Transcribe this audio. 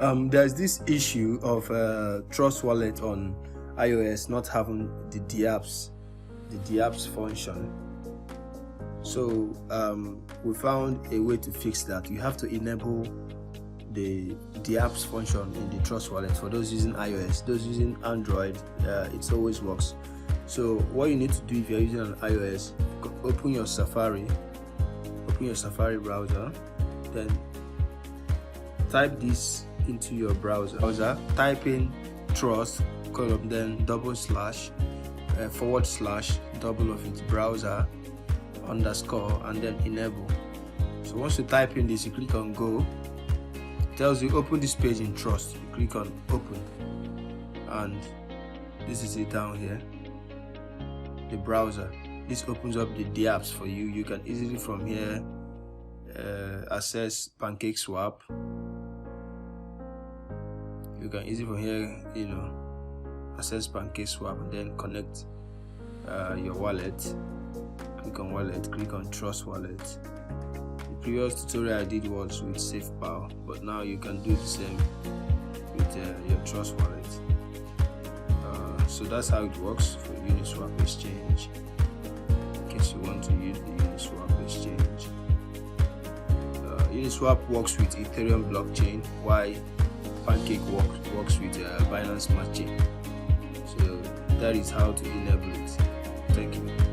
There's this issue of Trust Wallet on iOS not having the Dapps function. So we found a way to fix that. You have to enable the Dapps function in the Trust Wallet for those using iOS. Those using Android, it always works. So what you need to do if you're using an iOS, open your Safari browser, then type this into your browser. Type in trust column, then / double of it browser underscore, and then enable. So once you type in this, you click on go. It tells you open this page in Trust. You click on open, and this is it down here, the browser. This opens up the Dapps for you. You can easily from here access PancakeSwap. You can easily from here, access PancakeSwap and then connect your wallet. Click on wallet, click on Trust Wallet. The previous tutorial I did was with SafePal, but now you can do the same with your Trust Wallet. So that's how it works for Uniswap Exchange, in case you want to use the Uniswap Exchange. Uniswap works with Ethereum blockchain, while Pancake works with Binance Smart Chain. So that is how to enable it. Thank you.